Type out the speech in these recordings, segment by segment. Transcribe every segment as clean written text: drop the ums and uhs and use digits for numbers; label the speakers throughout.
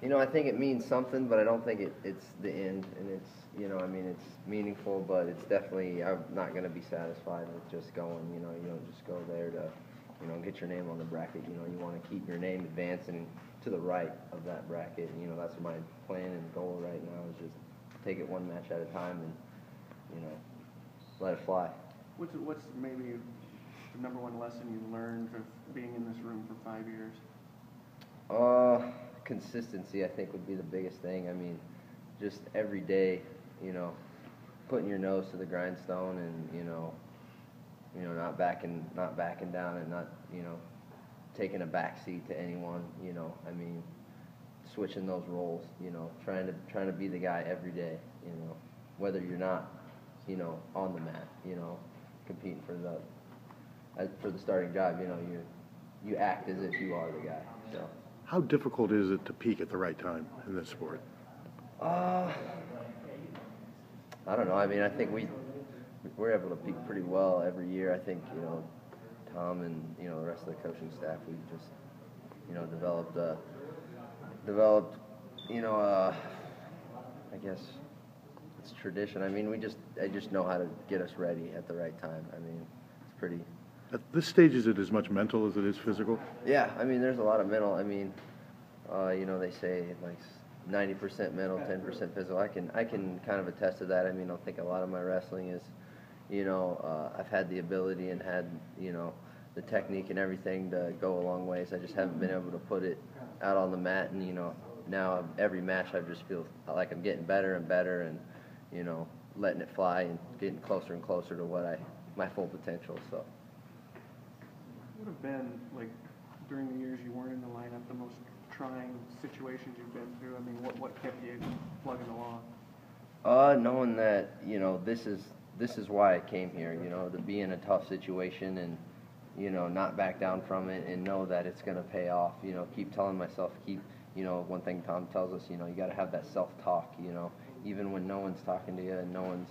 Speaker 1: You know, I think it means something, but I don't think it's the end. And it's, you know, I mean, it's meaningful, but it's definitely, I'm not going to be satisfied with just going, you know, you don't just go there to, you know, get your name on the bracket. You know, you want to keep your name advancing to the right of that bracket. And, you know, that's my plan and goal right now is just take it one match at a time and, you know, let it fly.
Speaker 2: What's maybe the number one lesson you learned of being in this room for 5 years?
Speaker 1: Consistency, I think, would be the biggest thing. I mean, just every day, you know, putting your nose to the grindstone and, you know, not backing down and not, you know, taking a back seat to anyone, you know. I mean, switching those roles, you know, trying to be the guy every day, you know, whether you're not, you know, on the mat, you know, competing for the starting job, you know, you act as if you are the guy. So.
Speaker 3: How difficult is it to peak at the right time in this sport?
Speaker 1: I don't know. I mean, I think we're able to peak pretty well every year. I think, you know, Tom and, you know, the rest of the coaching staff, we just, you know, developed, you know, I guess it's tradition. I mean, I just know how to get us ready at the right time. I mean, it's pretty.
Speaker 3: At this stage, is it as much mental as it is physical?
Speaker 1: Yeah, I mean, there's a lot of mental. I mean, you know, they say like 90% mental, 10% physical. I can kind of attest to that. I mean, I think a lot of my wrestling is, you know, I've had the ability and had, you know, the technique and everything to go a long ways. I just haven't been able to put it out on the mat. And, you know, now every match I just feel like I'm getting better and better and, you know, letting it fly and getting closer and closer to my full potential. So.
Speaker 2: What have been, like, during the years you weren't in the lineup, the most trying situations you've been through? I mean, what kept you plugging along?
Speaker 1: Knowing that, you know, this is why I came here, you know, to be in a tough situation and, you know, not back down from it and know that it's going to pay off. You know, keep telling myself, you know, one thing Tom tells us, you know, you got to have that self-talk, you know, even when no one's talking to you and no one's,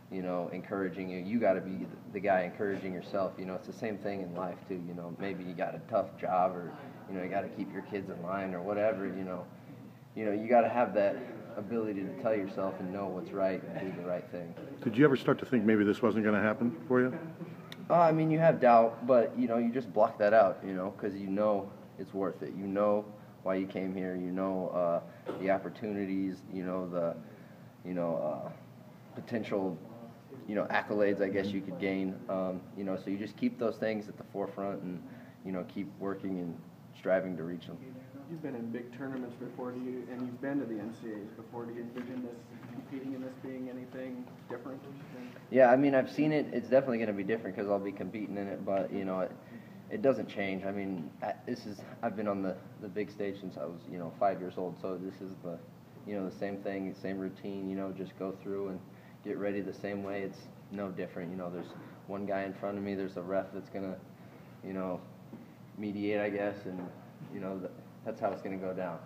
Speaker 1: you know, encouraging you. You got to be the guy encouraging yourself. You know, it's the same thing in life too. You know, maybe you got a tough job, or you know, you got to keep your kids in line, or whatever. You know, you got to have that ability to tell yourself and know what's right and do the right thing.
Speaker 3: Did you ever start to think maybe this wasn't going to happen for you?
Speaker 1: I mean, you have doubt, but you know, you just block that out. You know, because you know it's worth it. You know why you came here. You know the opportunities. You know the potential. You know, accolades, I guess you could gain, you know, so you just keep those things at the forefront and, you know, keep working and striving to reach them.
Speaker 2: You've been in big tournaments before, and you've been to the NCAAs before. Do you envision this, competing in this, being anything different?
Speaker 1: Yeah, I mean, I've seen it. It's definitely going to be different because I'll be competing in it, but, you know, it doesn't change. I mean, I've been on the big stage since I was, you know, 5 years old, so this is the same thing, same routine, you know, just go through and get ready the same way. It's no different. You know, there's one guy in front of me. There's a ref that's going to, you know, mediate, I guess, and, you know, that's how it's going to go down.